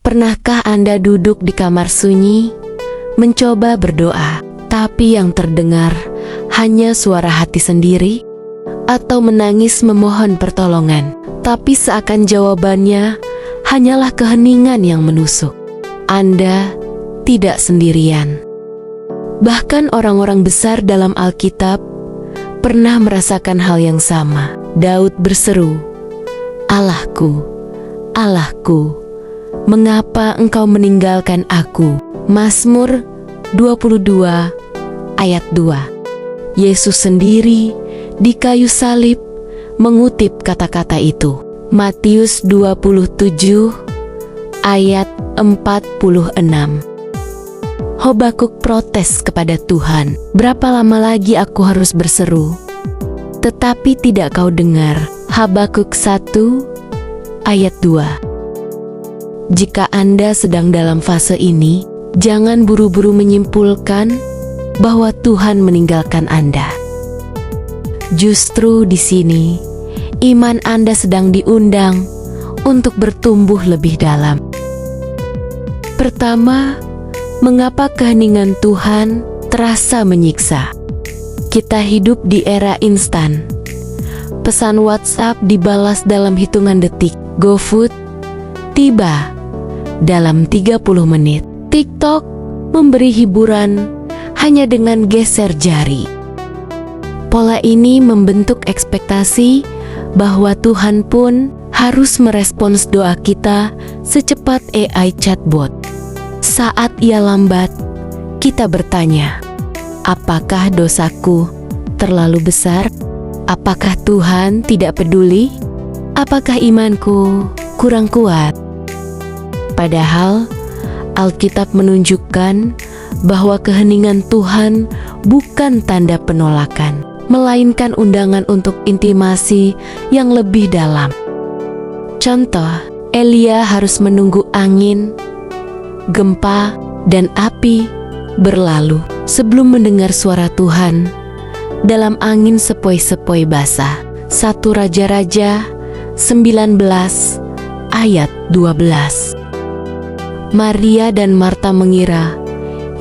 Pernahkah Anda duduk di kamar sunyi, mencoba berdoa, tapi yang terdengar hanya suara hati sendiri? Atau menangis memohon pertolongan, tapi seakan jawabannya hanyalah keheningan yang menusuk? Anda tidak sendirian. Bahkan orang-orang besar dalam Alkitab pernah merasakan hal yang sama. Daud berseru, "Allahku, Allahku, mengapa engkau meninggalkan aku?" Mazmur 22 ayat 2. Yesus sendiri di kayu salib mengutip kata-kata itu. Matius 27 ayat 46. Habakuk protes kepada Tuhan, "Berapa lama lagi aku harus berseru, tetapi tidak kau dengar?" Habakuk 1 ayat 2. Jika Anda sedang dalam fase ini, jangan buru-buru menyimpulkan bahwa Tuhan meninggalkan Anda. Justru di sini, iman Anda sedang diundang untuk bertumbuh lebih dalam. Pertama, mengapa keheningan Tuhan terasa menyiksa? Kita hidup di era instan. Pesan WhatsApp dibalas dalam hitungan detik. GoFood tiba dalam 30 menit. TikTok memberi hiburan hanya dengan geser jari. Pola ini membentuk ekspektasi bahwa Tuhan pun harus merespons doa kita secepat AI chatbot. Saat ia lambat, kita bertanya, apakah dosaku terlalu besar? Apakah Tuhan tidak peduli? Apakah imanku kurang kuat? Padahal Alkitab menunjukkan bahwa keheningan Tuhan bukan tanda penolakan, melainkan undangan untuk intimasi yang lebih dalam. Contoh, Elia harus menunggu angin, gempa, dan api berlalu sebelum mendengar suara Tuhan dalam angin sepoi-sepoi basah. 1 Raja-Raja 19 ayat 12. Maria dan Marta mengira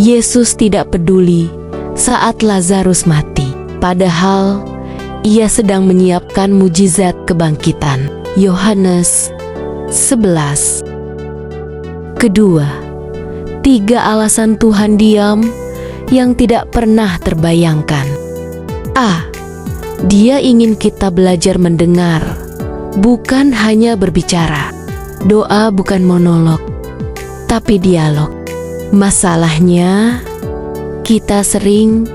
Yesus tidak peduli saat Lazarus mati, padahal ia sedang menyiapkan mujizat kebangkitan. Yohanes 11. Kedua, 3 alasan Tuhan diam yang tidak pernah terbayangkan. A. Dia ingin kita belajar mendengar, bukan hanya berbicara. Doa bukan monolog, tapi dialog. Masalahnya, kita sering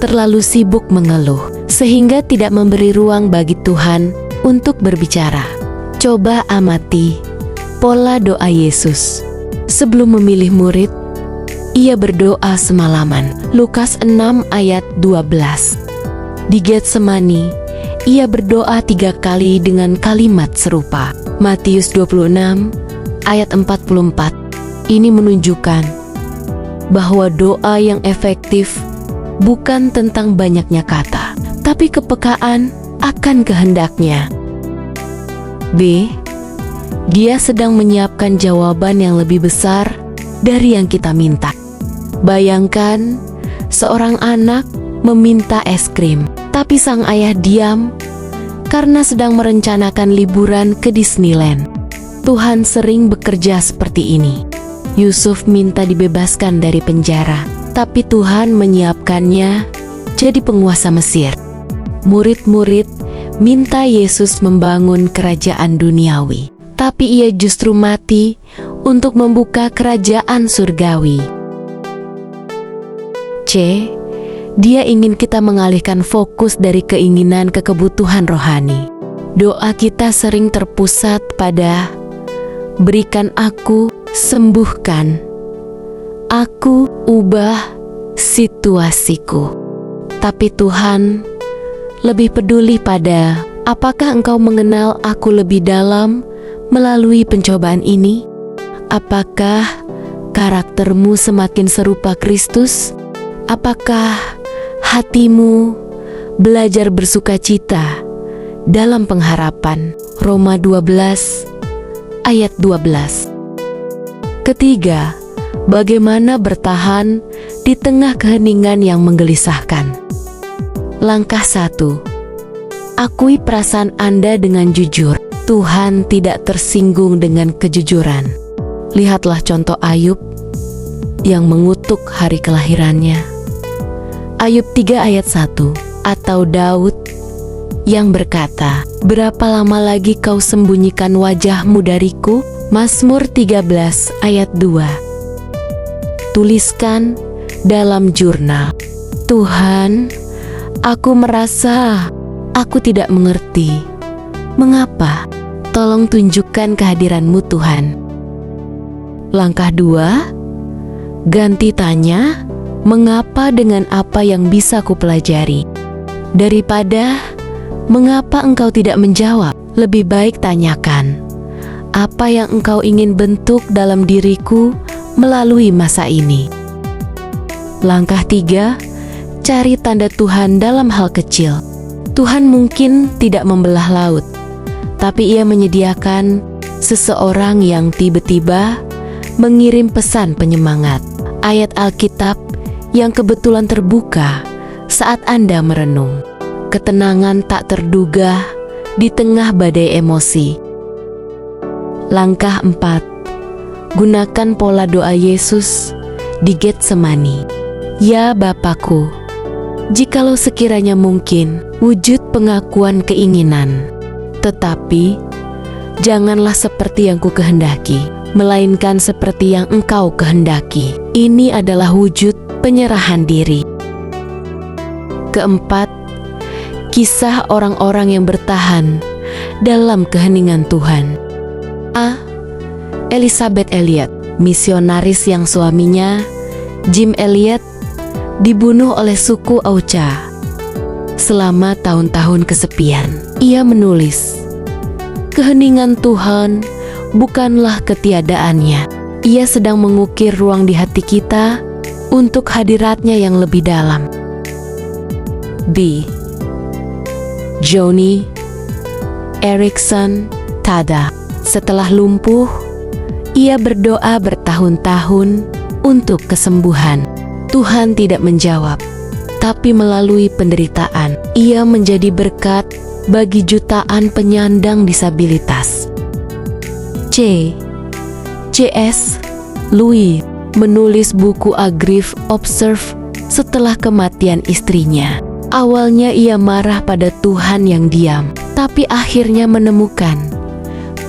terlalu sibuk mengeluh, sehingga tidak memberi ruang bagi Tuhan untuk berbicara. Coba amati pola doa Yesus. Sebelum memilih murid, ia berdoa semalaman. Lukas 6 ayat 12. Di Getsemani, ia berdoa 3 kali dengan kalimat serupa. Matius 26 ayat 44. Ini menunjukkan bahwa doa yang efektif bukan tentang banyaknya kata, tapi kepekaan akan kehendaknya. B. Dia sedang menyiapkan jawaban yang lebih besar dari yang kita minta. Bayangkan seorang anak meminta es krim, tapi sang ayah diam karena sedang merencanakan liburan ke Disneyland. Tuhan sering bekerja seperti ini. Yusuf minta dibebaskan dari penjara, tapi Tuhan menyiapkannya jadi penguasa Mesir. Murid-murid minta Yesus membangun kerajaan duniawi, tapi ia justru mati untuk membuka kerajaan surgawi. C. Dia ingin kita mengalihkan fokus dari keinginan ke kebutuhan rohani. Doa kita sering terpusat pada berikan aku, sembuhkan aku, ubah situasiku. Tapi Tuhan lebih peduli pada apakah engkau mengenal aku lebih dalam melalui pencobaan ini? Apakah karaktermu semakin serupa Kristus? Apakah hatimu belajar bersukacita dalam pengharapan? Roma 12 ayat 12. Ketiga, bagaimana bertahan di tengah keheningan yang menggelisahkan. Langkah 1. Akui perasaan Anda dengan jujur. Tuhan tidak tersinggung dengan kejujuran. Lihatlah contoh Ayub yang mengutuk hari kelahirannya. Ayub 3 ayat 1. Atau Daud yang berkata, "Berapa lama lagi kau sembunyikan wajahmu dariku?" Mazmur 13 ayat 2. Tuliskan dalam jurnal, "Tuhan, aku merasa aku tidak mengerti. Mengapa? Tolong tunjukkan kehadiran-Mu, Tuhan." Langkah 2, ganti tanya, "Mengapa dengan apa yang bisa kupelajari?" Daripada "Mengapa engkau tidak menjawab?" lebih baik tanyakan, "Apa yang engkau ingin bentuk dalam diriku melalui masa ini?" Langkah 3, cari tanda Tuhan dalam hal kecil. Tuhan mungkin tidak membelah laut, tapi Ia menyediakan seseorang yang tiba-tiba mengirim pesan penyemangat. Ayat Alkitab yang kebetulan terbuka saat Anda merenung. Ketenangan tak terduga di tengah badai emosi. Langkah 4, gunakan pola doa Yesus di Getsemani. Ya Bapakku, jikalau sekiranya mungkin, wujud pengakuan keinginan. Tetapi, janganlah seperti yang ku kehendaki, melainkan seperti yang Engkau kehendaki. Ini adalah wujud penyerahan diri. Keempat, kisah orang-orang yang bertahan dalam keheningan Tuhan. A. Elisabeth Elliot, misionaris yang suaminya, Jim Elliot, dibunuh oleh suku Auca. Selama tahun-tahun kesepian, ia menulis, "Keheningan Tuhan bukanlah ketiadaannya. Ia sedang mengukir ruang di hati kita untuk hadiratnya yang lebih dalam." B. Joni Eareckson Tada, setelah lumpuh, ia berdoa bertahun-tahun untuk kesembuhan. Tuhan tidak menjawab, tapi melalui penderitaan, ia menjadi berkat bagi jutaan penyandang disabilitas. C.S. Lewis menulis buku A Grief Observe setelah kematian istrinya. Awalnya ia marah pada Tuhan yang diam, tapi akhirnya menemukan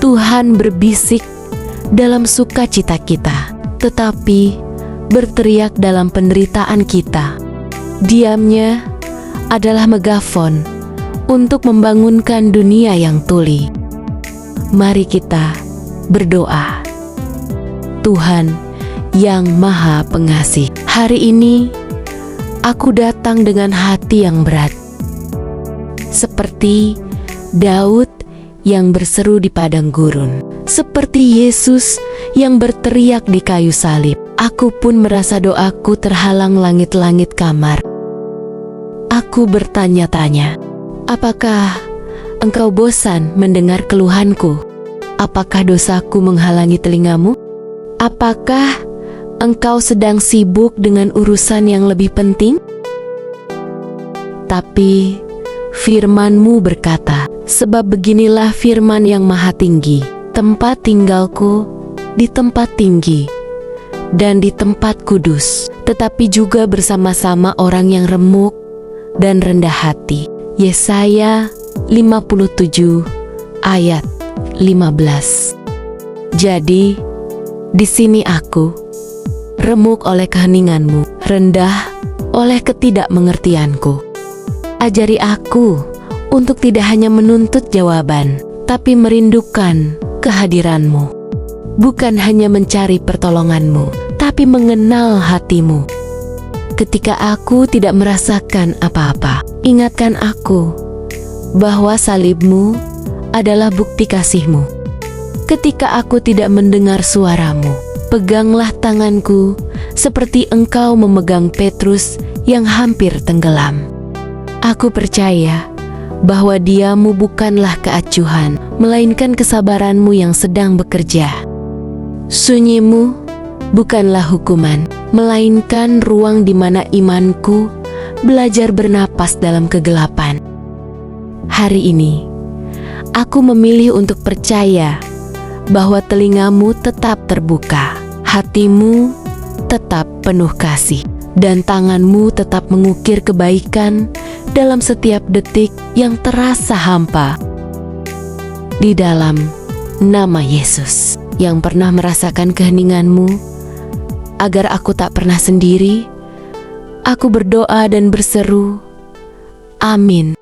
Tuhan berbisik dalam sukacita kita, tetapi berteriak dalam penderitaan kita. Diamnya adalah megafon untuk membangunkan dunia yang tuli. Mari kita berdoa. Tuhan yang Maha Pengasih, hari ini aku datang dengan hati yang berat, seperti Daud yang berseru di padang gurun, seperti Yesus yang berteriak di kayu salib. Aku pun merasa doaku terhalang langit-langit kamar. Aku bertanya-tanya, apakah Engkau bosan mendengar keluhanku? Apakah dosaku menghalangi telingamu? Apakah Engkau sedang sibuk dengan urusan yang lebih penting? Tapi firman-Mu berkata, sebab beginilah firman yang Maha Tinggi, tempat tinggalku di tempat tinggi dan di tempat kudus, tetapi juga bersama-sama orang yang remuk dan rendah hati. Yesaya 57 ayat 15. Jadi, di sini aku, remuk oleh keheningan-Mu, rendah oleh ketidakmengertianku. Ajari aku untuk tidak hanya menuntut jawaban, tapi merindukan kehadiran-Mu. Bukan hanya mencari pertolongan-Mu, tapi mengenal hati-Mu. Ketika aku tidak merasakan apa-apa, ingatkan aku bahwa salib-Mu adalah bukti kasih-Mu. Ketika aku tidak mendengar suara-Mu, peganglah tanganku seperti Engkau memegang Petrus yang hampir tenggelam. Aku percaya bahwa diam-Mu bukanlah keacuhan, melainkan kesabaran-Mu yang sedang bekerja. Sunyi-Mu bukanlah hukuman, melainkan ruang di mana imanku belajar bernapas dalam kegelapan. Hari ini, aku memilih untuk percaya bahwa telingamu tetap terbuka, hatimu tetap penuh kasih, dan tanganmu tetap mengukir kebaikan dalam setiap detik yang terasa hampa. Di dalam nama Yesus yang pernah merasakan keheninganmu, agar aku tak pernah sendiri, aku berdoa dan berseru, amin.